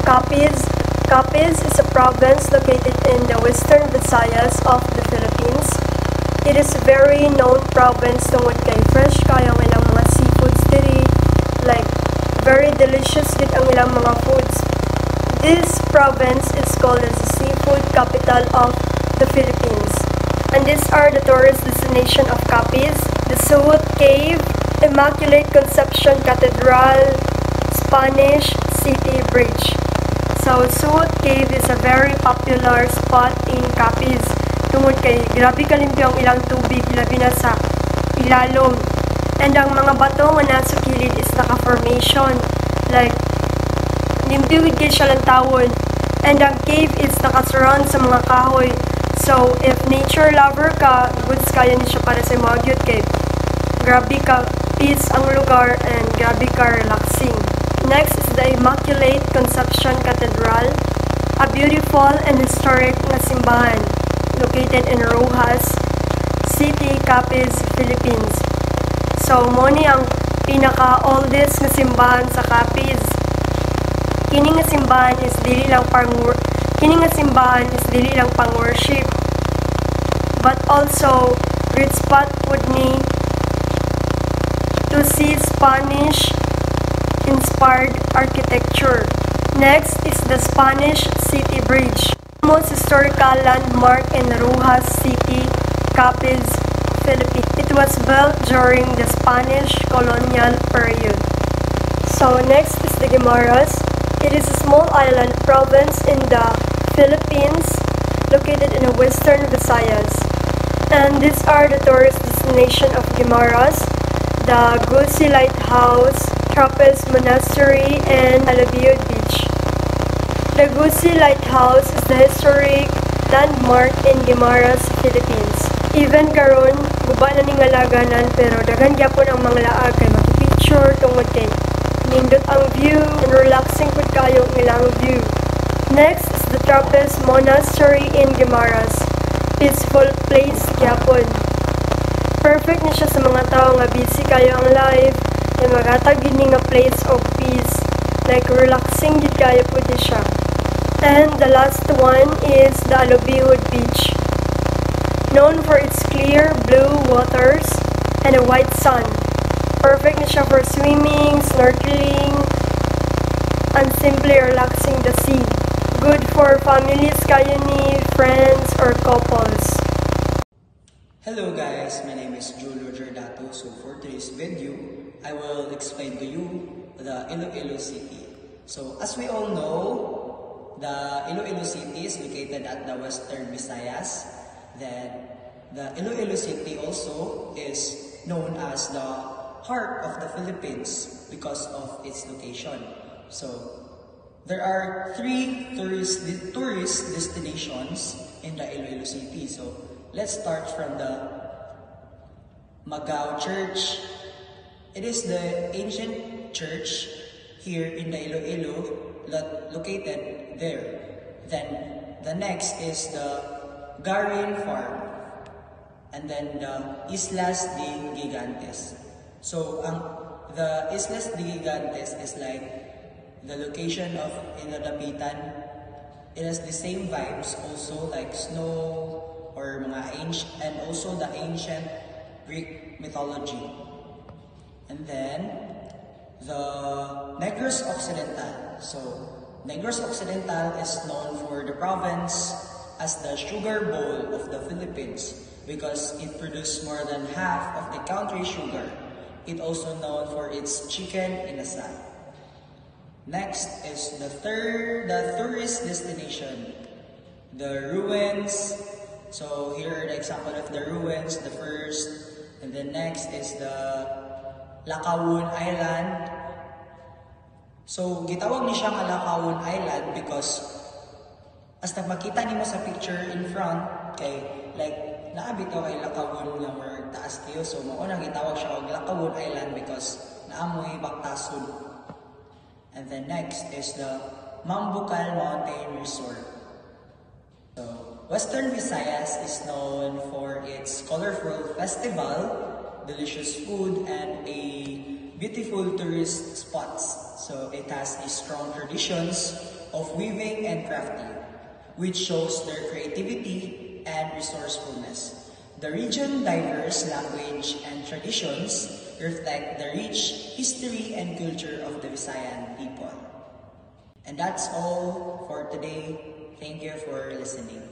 Capiz. Capiz is a province located in the western Visayas of the Philippines. It is a very known province tungod kay fresh kayo ang ilang mga seafoods diri. Like, very delicious gid ang ilang mga foods. This province is called as the seafood capital of the Philippines. And these are the tourist destination of Capiz, the Suhut Cave, Immaculate Conception Cathedral, Spanish City Bridge. So, Suhut Cave is a very popular spot in Capiz. Tungod kay grabe kalimpyo ang ilang tubig, labi na sa ilalom. And ang mga bato nga nasa kilid is naka-formation. Like, limpyo gid siya lang tawon. And ang cave is naka-surround sa mga kahoy. So, if nature lover ka, goods kaya ni siya para sa mga cave. Grabe ka, peace ang lugar and grabe ka relaxing. Next is the Immaculate Conception Cathedral, a beautiful and historic na simbahan located in Rojas City, Capiz, Philippines. So, mo ni ang pinaka-oldest na simbahan sa Capiz. Kini nga simbahan is dili lang pang-worship, but also great spot would ni to see Spanish inspired architecture. Next is the Spanish City Bridge, most historical landmark in Rojas City, Capiz, Philippines. It was built during the Spanish colonial period. So next is the Guimaras. It is a small island province in the Philippines located in the western Visayas. And these are the tourist destination of Guimaras, the Gusi Lighthouse, Trappist Monastery, and Alabio Beach. The Gusi Lighthouse is the historic landmark in Guimaras, Philippines. Even karon, guba na ning alaganan pero daghan gyapon ang mga laag kay makipicture tungod kay nindot ang view and relaxing pud kayo ang ilang view. Next is the Trappist Monastery in Guimaras. Peaceful place gyapon. Perfect na siya sa mga tao nga busy kayo ang life. Ay magatag gini nga place of peace. Like relaxing gid kayo pud siya. And the last one is the Alabihud Beach, known for its clear blue waters and a white sun. Perfect na siya for swimming, snorkeling, and simply relaxing the sea. Good for families kayo ni, friends, or couples. Hello guys, my name is Julio Gerdato. So for today's video, I will explain to you the Iloilo City. So as we all know, the Iloilo City is located at the Western Visayas. Then the Iloilo City also is known as the heart of the Philippines because of its location. So there are 3 tourist destinations in the Iloilo City. So let's start from the Magao Church. It is the ancient church here in the Iloilo located there. Then the next is the Garin Farm, and then the Islas de Gigantes. So the Islas de Gigantes is like the location of Inadapitan. It has the same vibes also, like snow or mga ancient, and also the ancient Greek mythology. And then the Negros Occidental. So Negros Occidental is known for the province as the sugar bowl of the Philippines because it produced more than half of the country's sugar. It also known for its chicken inasal. Next is the tourist destination, the ruins. So here are the example of the ruins, the first, and then next is the Lakawon Island. So gitawag ni siya nga Lakawon Island because as makita nimo sa picture in front kay like naabitaw kay Lakawon nga more taas kayo, so mao nang gitawag siya og Lakawon Island because naamoy baktasod. And then next is the Mambucal Mountain Resort. So Western Visayas is known for its colorful festival, delicious food, and a beautiful tourist spots. So it has a strong traditions of weaving and crafting, which shows their creativity and resourcefulness. The region's diverse language and traditions reflect the rich history and culture of the Visayan people. And that's all for today. Thank you for listening.